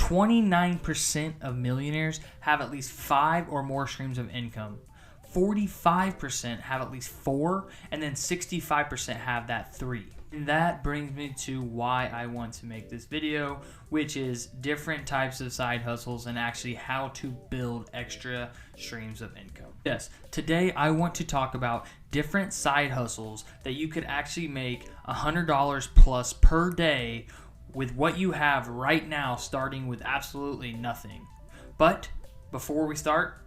29% of millionaires have at least 5 or more streams of income. 45% have at least 4, and then 65% have that 3. And that brings me to why I want to make this video, which is different types of side hustles and actually how to build extra streams of income. Yes, today I want to talk about different side hustles that you could actually make $100 plus per day with what you have right now, starting with absolutely nothing. But before we start,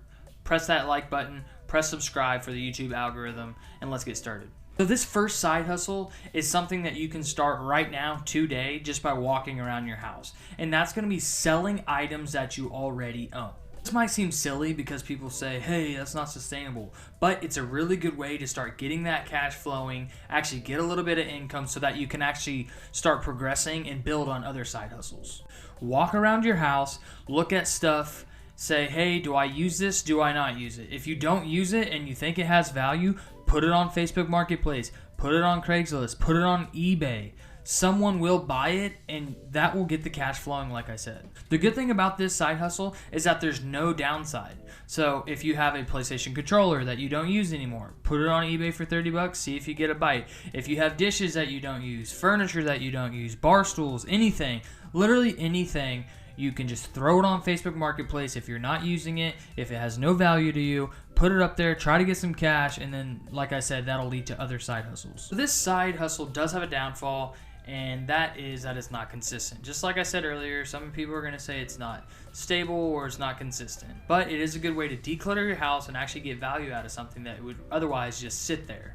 press that like button, press subscribe for the YouTube algorithm, and let's get started. So this first side hustle is something that you can start right now today just by walking around your house. And that's going to be selling items that you already own. This might seem silly because people say, hey, that's not sustainable, but it's a really good way to start getting that cash flowing, actually get a little bit of income so that you can actually start progressing and build on other side hustles. Walk around your house, look at stuff, say, hey, do I use this? Do I not use it? If you don't use it and you think it has value, put it on Facebook Marketplace, put it on Craigslist, put it on eBay. Someone will buy it and that will get the cash flowing, like I said. The good thing about this side hustle is that there's no downside. So if you have a PlayStation controller that you don't use anymore, put it on eBay for 30 bucks, see if you get a bite. If you have dishes that you don't use, furniture that you don't use, bar stools, anything, literally anything, you can just throw it on Facebook Marketplace if you're not using it, if it has no value to you, put it up there, try to get some cash, and then, like I said, that'll lead to other side hustles. So this side hustle does have a downfall, and that is that it's not consistent. Just like I said earlier, some people are going to say it's not stable or it's not consistent, but it is a good way to declutter your house and actually get value out of something that would otherwise just sit there.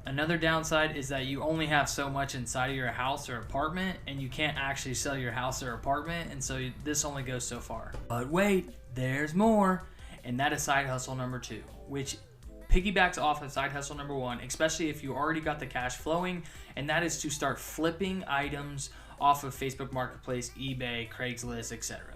Another downside is that you only have so much inside of your house or apartment, and you can't actually sell your house or apartment, and so this only goes so far. But wait, there's more, and that is side hustle number 2, which piggybacks off of side hustle number 1, especially if you already got the cash flowing, and that is to start flipping items off of Facebook Marketplace, eBay, Craigslist, etc.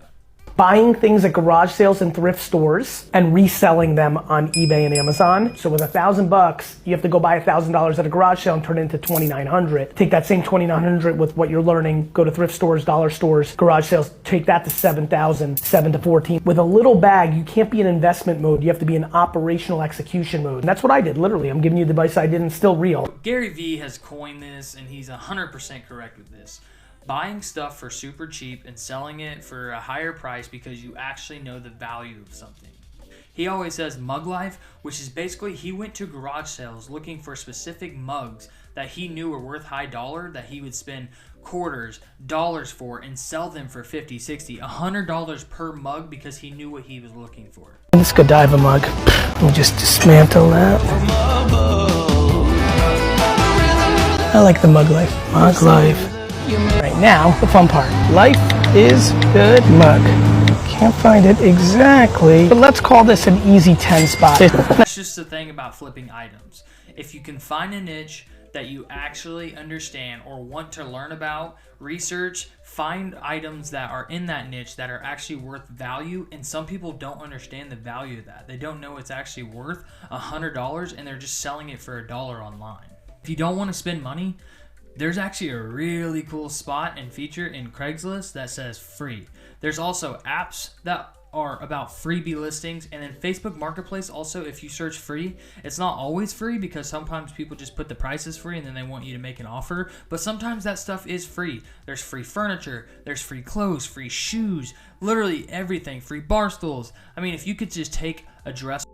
Buying things at garage sales and thrift stores and reselling them on eBay and Amazon. So with $1,000, you have to go buy $1,000 at a garage sale and turn it into $2,900. Take that same $2,900 with what you're learning, go to thrift stores, dollar stores, garage sales, take that to $7,000, 7 to 14. With a little bag, you can't be in investment mode. You have to be in operational execution mode. And that's what I did, literally. I'm giving you the advice I did and it's still real. Gary Vee has coined this, and he's 100% correct with this. Buying stuff for super cheap and selling it for a higher price because you actually know the value of something. He always says mug life, which is basically he went to garage sales looking for specific mugs that he knew were worth high dollar, that he would spend quarters, dollars for, and sell them for $50, $60, $100 per mug because he knew what he was looking for. This Godiva mug, we'll just dismantle that. I like the mug life. Mug life. Right now, the fun part. Life is good mug. Can't find it exactly, but let's call this an easy 10 spot. That's just the thing about flipping items. If you can find a niche that you actually understand or want to learn about, research, find items that are in that niche that are actually worth value, and some people don't understand the value of that. They don't know it's actually worth $100 and they're just selling it for $1 online. If you don't want to spend money, there's actually a really cool spot and feature in Craigslist that says free. There's also apps that are about freebie listings, and then Facebook Marketplace also, if you search free, it's not always free because sometimes people just put the prices free and then they want you to make an offer, but sometimes that stuff is free. There's free furniture, there's free clothes, free shoes, literally everything, free bar stools. I mean, if you could just take a dress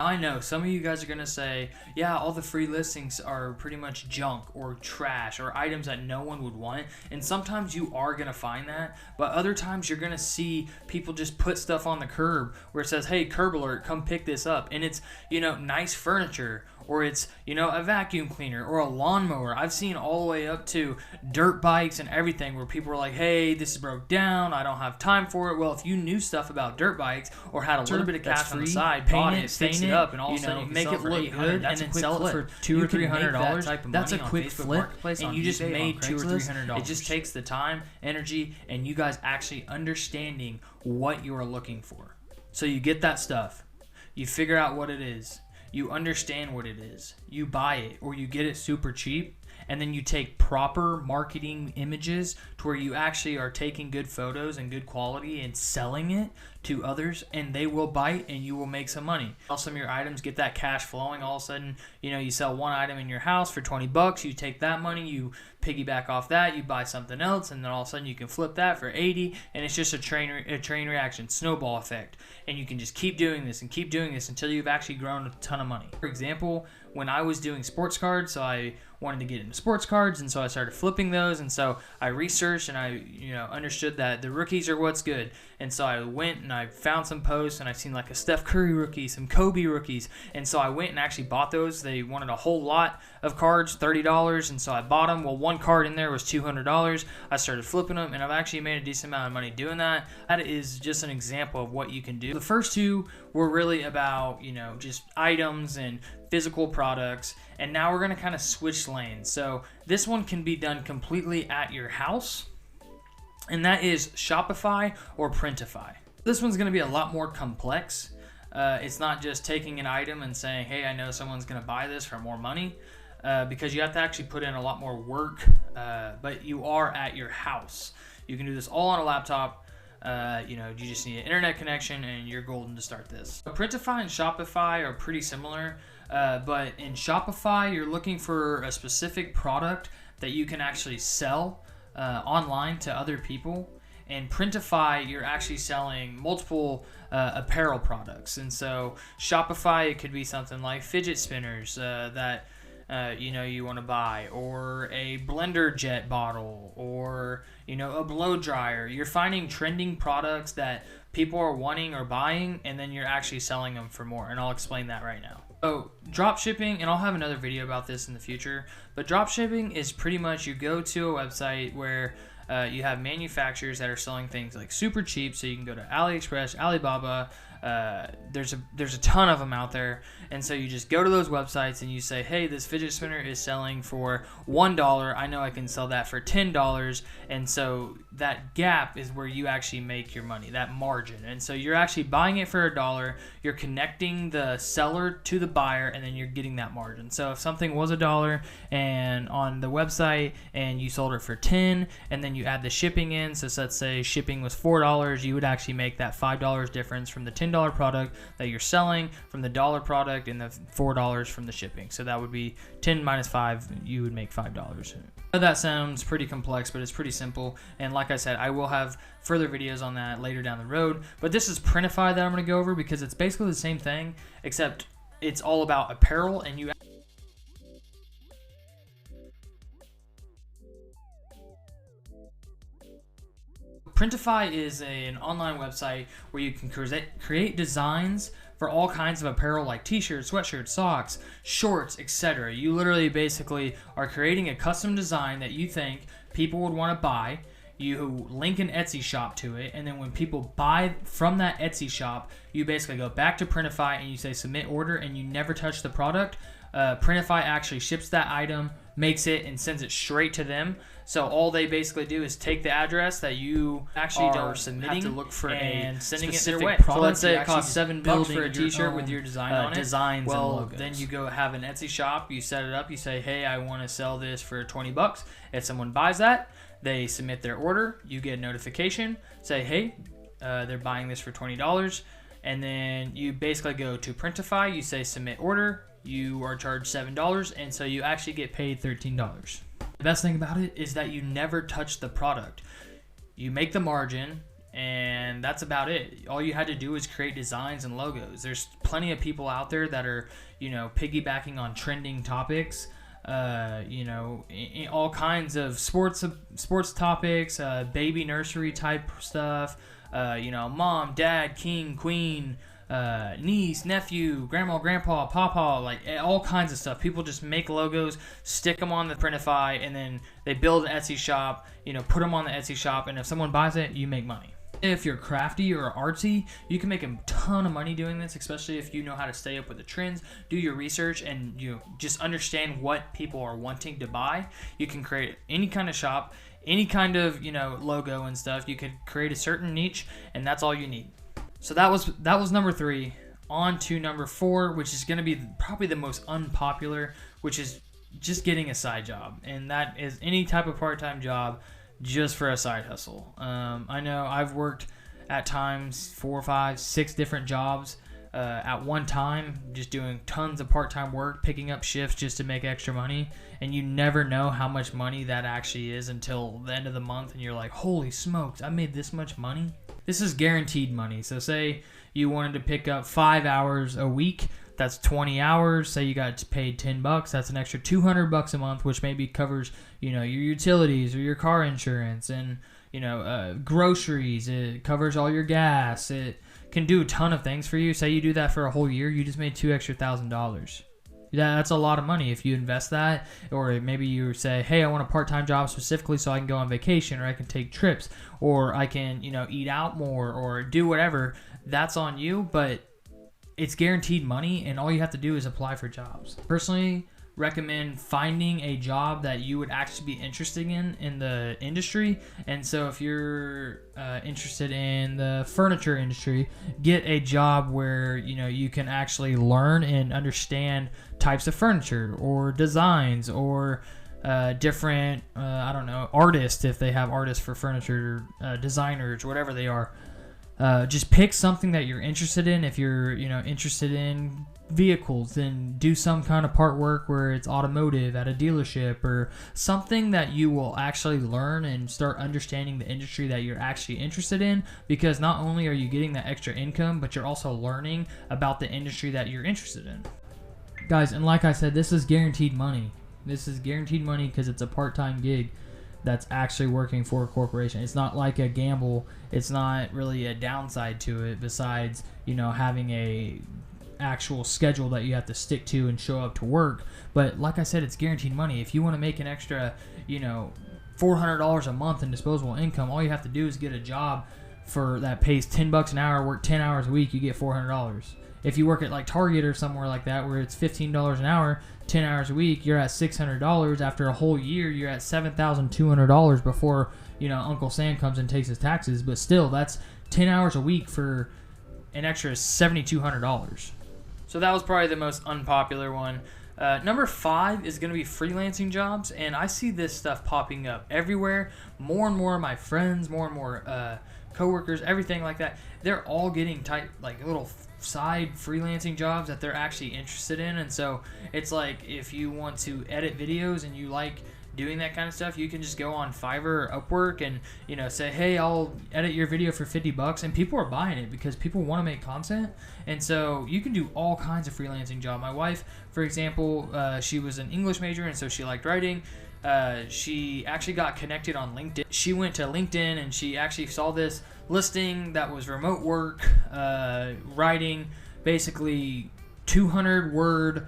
I know some of you guys are going to say, yeah, all the free listings are pretty much junk or trash or items that no one would want. And sometimes you are going to find that, but other times you're going to see people just put stuff on the curb where it says, hey, curb alert, come pick this up. And it's, nice furniture, or it's, a vacuum cleaner or a lawnmower. I've seen all the way up to dirt bikes and everything where people are like, hey, this is broke down, I don't have time for it. Well, if you knew stuff about dirt bikes or had a little bit of cash on the side, bought it, fixed it up, and all of a sudden you can make it look good and then sell it for $200 or $300, that's a quick flip, and you just made $200 or $300. It just takes the time, energy, and you guys actually understanding what you are looking for. So you get that stuff, you figure out what it is, you understand what it is, you buy it, or you get it super cheap, and then you take proper marketing images to where you actually are taking good photos and good quality and selling it to others, and they will bite and you will make some money. Sell some of your items, get that cash flowing. All of a sudden, you sell one item in your house for 20 bucks, you take that money, you piggyback off that, you buy something else, and then all of a sudden you can flip that for 80, and it's just a train reaction, snowball effect. And you can just keep doing this until you've actually grown a ton of money. For example, when I was doing sports cards, so I wanted to get into sports cards, and so I started flipping those, and so I researched and I understood that the rookies are what's good, and so I went and I found some posts, and I've seen like a Steph Curry rookie, some Kobe rookies, and so I went and actually bought those. They wanted a whole lot of cards, $30, and so I bought them. Well, one card in there was $200. I started flipping them, and I've actually made a decent amount of money doing that. That is just an example of what you can do. The first two were really about just items and physical products, and now we're going to kind of switch lanes. So this one can be done completely at your house, and that is Shopify or Printify. This one's going to be a lot more complex. It's not just taking an item and saying, hey, I know someone's going to buy this for more money, because you have to actually put in a lot more work, but you are at your house. You can do this all on a laptop. You just need an internet connection and you're golden to start this. Printify and Shopify are pretty similar, but in Shopify, you're looking for a specific product that you can actually sell online to other people. And Printify, you're actually selling multiple apparel products. And so Shopify, it could be something like fidget spinners that you want to buy, or a blender jet bottle, or a blow dryer. You're finding trending products that people are wanting or buying, and then you're actually selling them for more, and I'll explain that right now. So drop shipping, and I'll have another video about this in the future, but drop shipping is pretty much you go to a website where you have manufacturers that are selling things like super cheap, so you can go to AliExpress, Alibaba. There's a ton of them out there, and so you just go to those websites and you say, hey, this fidget spinner is selling for $1. I know I can sell that for $10, and so that gap is where you actually make your money, that margin. And so you're actually buying it for $1, you're connecting the seller to the buyer, and then you're getting that margin. So if something was $1 and on the website and you sold it for $10, and then you add the shipping in, so let's say shipping was $4, you would actually make that $5 difference from the $10 product that you're selling, from the $1 product, and the $4 from the shipping. So that would be 10 minus 5, you would make $5. That sounds pretty complex, but it's pretty simple. And like I said, I will have further videos on that later down the road. But this is Printify that I'm going to go over because it's basically the same thing, except it's all about apparel, and you Printify is an online website where you can create designs for all kinds of apparel like t-shirts, sweatshirts, socks, shorts, etc. You literally basically are creating a custom design that you think people would want to buy. You link an Etsy shop to it, and then when people buy from that Etsy shop, you basically go back to Printify and you say submit order, and you never touch the product. Printify actually ships that item, makes it, and sends it straight to them. So all they basically do is take the address that you actually are submitting, have to look for and sending it their way. So let's say it costs $7 for a t-shirt with your design on it. Designs and logos. Then you go have an Etsy shop, you set it up, you say, hey, I want to sell this for $20. If someone buys that, they submit their order, you get a notification, say, hey, they're buying this for $20. And then you basically go to Printify, you say submit order, you are charged $7, and so you actually get paid $13. The best thing about it is that you never touch the product. You make the margin, and that's about it. All you had to do is create designs and logos. There's plenty of people out there that are, piggybacking on trending topics. In all kinds of sports topics, baby nursery type stuff. Mom, dad, king, queen, niece, nephew, grandma, grandpa, papa, like all kinds of stuff. People just make logos, stick them on the Printify, and then they build an Etsy shop, put them on the Etsy shop, and if someone buys it, you make money. If you're crafty or artsy, you can make a ton of money doing this, especially if you know how to stay up with the trends, do your research, and just understand what people are wanting to buy. You can create any kind of shop, any kind of logo and stuff. You could create a certain niche, and that's all you need. So that was number 3 on to number 4, which is going to be probably the most unpopular, which is just getting a side job. And that is any type of part-time job just for a side hustle. I know I've worked at times 4, 5, 6 different jobs at one time, just doing tons of part-time work, picking up shifts just to make extra money. And you never know how much money that actually is until the end of the month, and you're like, holy smokes, I made this much money. This is guaranteed money. So say you wanted to pick up 5 hours a week, that's 20 hours. Say you got paid $10, that's an extra $200 a month, which maybe covers, your utilities or your car insurance and, groceries. It covers all your gas. It can do a ton of things for you. Say you do that for a whole year, you just made $2,000 extra. Yeah, that's a lot of money if you invest that. Or maybe you say, hey, I want a part-time job specifically so I can go on vacation, or I can take trips, or I can, eat out more, or do whatever. That's on you, but it's guaranteed money, and all you have to do is apply for jobs. Personally, recommend finding a job that you would actually be interested in the industry. And so if you're interested in the furniture industry, get a job where you can actually learn and understand types of furniture or designs or different artists, if they have artists for furniture, designers, whatever they are. Just pick something that you're interested in. If you're interested in vehicles, then do some kind of part work where it's automotive at a dealership, or something that you will actually learn and start understanding the industry that you're actually interested in, because not only are you getting that extra income, but you're also learning about the industry that you're interested in. Guys, and like I said, this is guaranteed money. This is guaranteed money because it's a part-time gig that's actually working for a corporation. It's not like a gamble. It's not really a downside to it besides, having a actual schedule that you have to stick to and show up to work. But like I said, it's guaranteed money. If you want to make an extra, $400 a month in disposable income, all you have to do is get a job for that pays $10 an hour, work 10 hours a week, you get $400. If you work at like Target or somewhere like that where it's $15 an hour, 10 hours a week, you're at $600. After a whole year, you're at $7,200 before, Uncle Sam comes and takes his taxes. But still, that's 10 hours a week for an extra $7,200. So that was probably the most unpopular one. Number 5 is going to be freelancing jobs, and I see this stuff popping up everywhere. More and more of my friends, more and more coworkers, everything like that, they're all getting little side freelancing jobs that they're actually interested in. And so it's like, if you want to edit videos and you like doing that kind of stuff, you can just go on Fiverr or Upwork and say, hey, I'll edit your video for $50, and people are buying it because people want to make content. And so you can do all kinds of freelancing job. My wife, for example, she was an English major, and so she liked writing. She actually got connected on LinkedIn. She went to LinkedIn and she actually saw this listing that was remote work, writing basically 200-word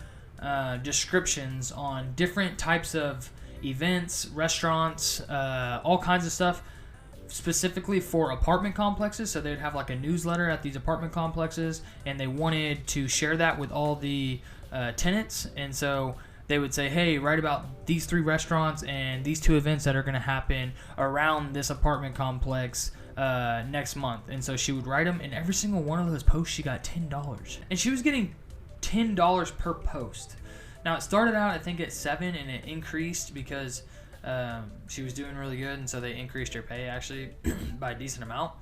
descriptions on different types of events, restaurants, all kinds of stuff, specifically for apartment complexes. So they'd have like a newsletter at these apartment complexes, and they wanted to share that with all the tenants. And so they would say, hey, write about these 3 restaurants and these 2 events that are going to happen around this apartment complex next month. And so she would write them, and every single one of those posts she got $10. And she was getting $10 per post. Now, it started out, I think, at $7, and it increased because she was doing really good, and so they increased her pay, actually, by a decent amount.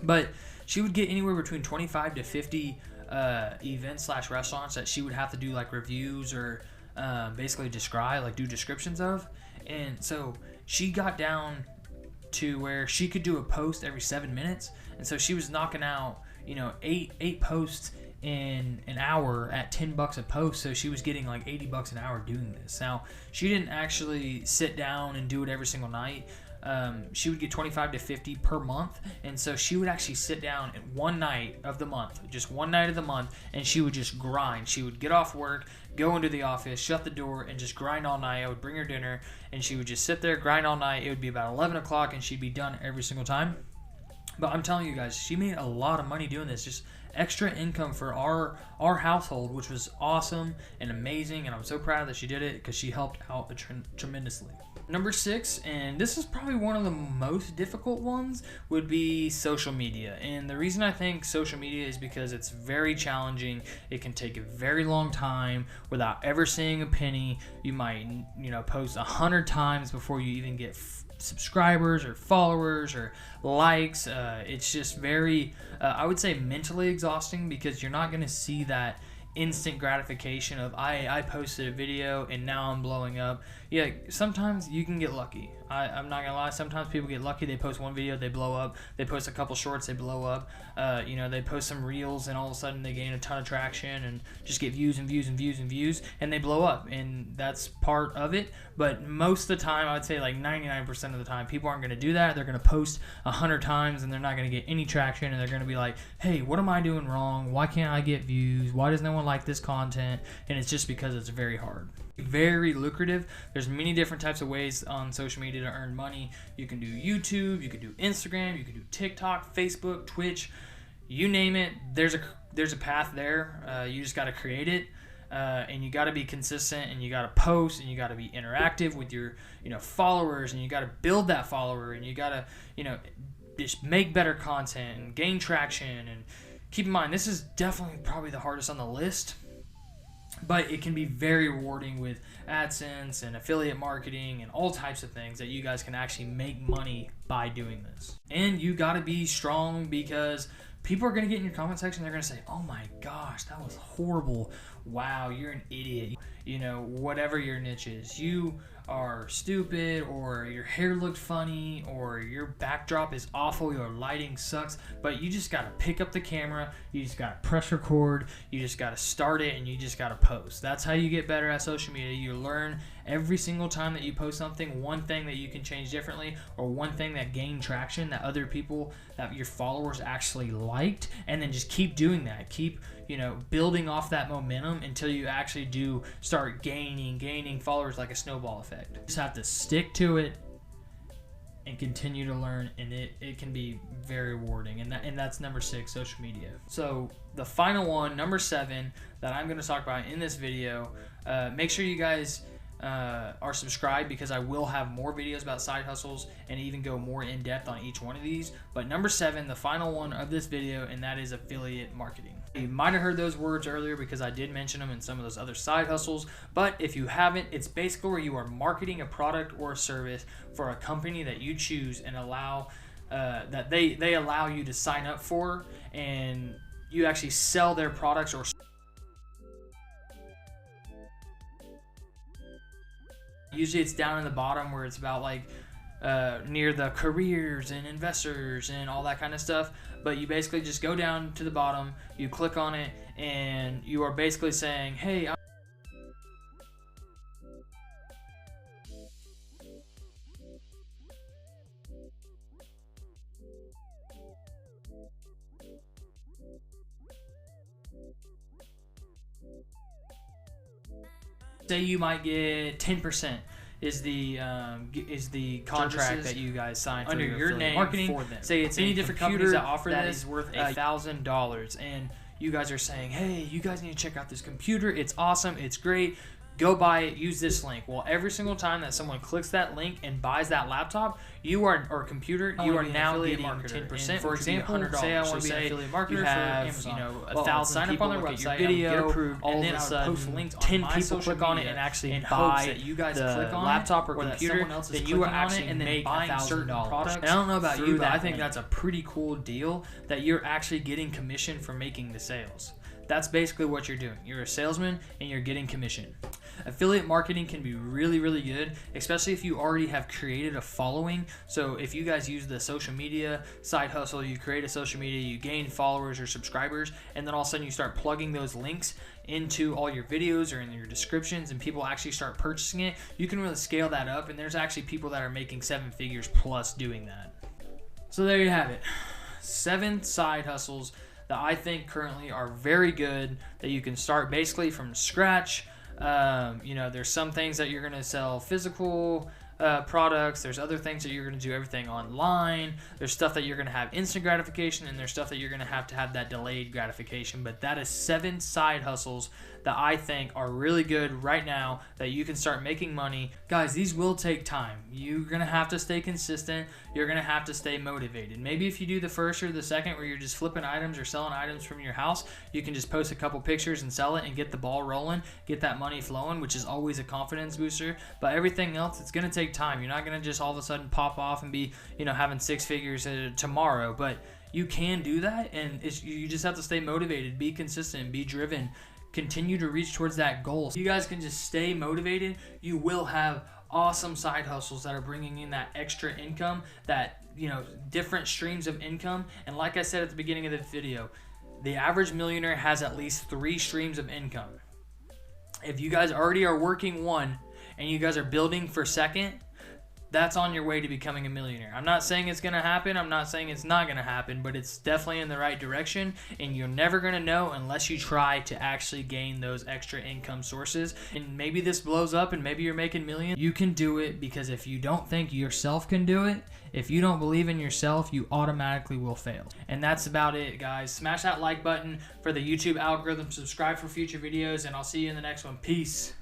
But she would get anywhere between 25 to 50 events/restaurants that she would have to do, like, reviews or basically describe, like, do descriptions of. And so she got down to where she could do a post every 7 minutes, and so she was knocking out, eight posts in an hour at $10 a post. So she was getting like $80 an hour doing this. Now, she didn't actually sit down and do it every single night. She would get 25 to 50 per month, and so she would actually sit down at one night of the month, just one night of the month, and she would just grind. She would get off work, go into the office, shut the door, and just grind all night. I would bring her dinner, and she would just sit there, grind all night. It would be about 11 o'clock, and she'd be done every single time. But I'm telling you guys, she made a lot of money doing this, just extra income for our household, which was awesome and amazing, and I'm so proud that she did it because she helped out tremendously. Number 6, and this is probably one of the most difficult ones, would be social media. And the reason I think social media is because it's very challenging. It can take a very long time without ever seeing a penny. You might, post 100 times before you even get subscribers or followers or likes. It's just very, I would say, mentally exhausting, because you're not going to see that instant gratification of I posted a video and now I'm blowing up. Yeah, sometimes you can get lucky. I'm not gonna lie, sometimes people get lucky. They post one video, they blow up. They post a couple shorts, they blow up. They post some reels and all of a sudden they gain a ton of traction and just get views and views and views and views, and they blow up, and that's part of it. But most of the time, I would say like 99% of the time, people aren't gonna do that. They're gonna post 100 times and they're not gonna get any traction, and they're gonna be like, hey, what am I doing wrong? Why can't I get views? Why does no one like this content? And it's just because it's very hard. Very lucrative. There's many different types of ways on social media to earn money. You can do YouTube, you can do Instagram, you can do TikTok, Facebook, Twitch, you name it. There's a path there. You just got to create it, and you got to be consistent, and you got to post, and you got to be interactive with your followers, and you got to build that follower, and you got to just make better content and gain traction. And keep in mind, this is definitely probably the hardest on the list, but it can be very rewarding with AdSense and affiliate marketing and all types of things that you guys can actually make money by doing this. And you got to be strong, because people are going to get in your comment section. They're going to say, oh my gosh, that was horrible. Wow, you're an idiot. Whatever your niche is. You are stupid, or your hair looked funny, or your backdrop is awful, your lighting sucks. But you just got to pick up the camera, you just got to press record, you just got to start it, and you just got to post. That's how you get better at social media. You learn every single time that you post something, one thing that you can change differently, or one thing that gained traction that other people, that your followers actually liked, and then just keep doing that. Keep building off that momentum until you actually do start gaining followers, like a snowball effect. You just have to stick to it and continue to learn, and it can be very rewarding. And that's number 6, social media. So the final one, number 7, that I'm going to talk about in this video, make sure you guys are subscribed, because I will have more videos about side hustles and even go more in depth on each one of these. But number 7, the final one of this video, and that is affiliate marketing. You might have heard those words earlier, because I did mention them in some of those other side hustles, but if you haven't, it's basically where you are marketing a product or a service for a company that you choose and allow that they allow you to sign up for, and you actually sell their products or usually it's down in the bottom where it's about like near the careers and investors and all that kind of stuff. But you basically just go down to the bottom, you click on it, and you are basically saying, hey, say you might get 10% is the contract that you guys sign under your name marketing for them. Say it's any different companies that offer that is worth $1,000, and you guys are saying, hey, you guys need to check out this computer. It's awesome. It's great. Go buy it. Use this link. Well, every single time that someone clicks that link and buys that laptop, you are or computer, you are now getting 10%. For example, say I want to be an affiliate marketer for Amazon. 1,000 people look at your video, approved, all of a sudden 10 people click on it and actually buy that you guys click on laptop or computer. Then you are actually and then buying certain products. And I don't know about you, but I think that's a pretty cool deal that you're actually getting commission for making the sales. That's basically what you're doing. You're a salesman and you're getting commission. Affiliate marketing can be really, really good, especially if you already have created a following. So if you guys use the social media side hustle, you create a social media, you gain followers or subscribers, and then all of a sudden you start plugging those links into all your videos or in your descriptions, and people actually start purchasing it, you can really scale that up. And there's actually people that are making 7 figures plus doing that. So there you have it. 7 side hustles that I think currently are very good, that you can start basically from scratch. There's some things that you're going to sell physical products. There's other things that you're going to do everything online. There's stuff that you're going to have instant gratification, and there's stuff that you're going to have that delayed gratification. But that is 7 side hustles that I think are really good right now that you can start making money. Guys, these will take time. You're going to have to stay consistent. You're going to have to stay motivated. Maybe if you do the first or the second where you're just flipping items or selling items from your house, you can just post a couple pictures and sell it and get the ball rolling, get that money flowing, which is always a confidence booster. But everything else, it's going to take time. You're not going to just all of a sudden pop off and be, having 6 figures tomorrow. But you can do that, and you just have to stay motivated, be consistent, be driven, continue to reach towards that goal. If you guys can just stay motivated, you will have awesome side hustles that are bringing in that extra income, that different streams of income. And like I said at the beginning of the video, the average millionaire has at least 3 streams of income. If you guys already are working one and you guys are building for second, that's on your way to becoming a millionaire. I'm not saying it's going to happen. I'm not saying it's not going to happen, but it's definitely in the right direction, and you're never going to know unless you try to actually gain those extra income sources. And maybe this blows up and maybe you're making millions. You can do it, because if you don't think yourself can do it, if you don't believe in yourself, you automatically will fail. And that's about it, guys. Smash that like button for the YouTube algorithm, subscribe for future videos, and I'll see you in the next one. Peace.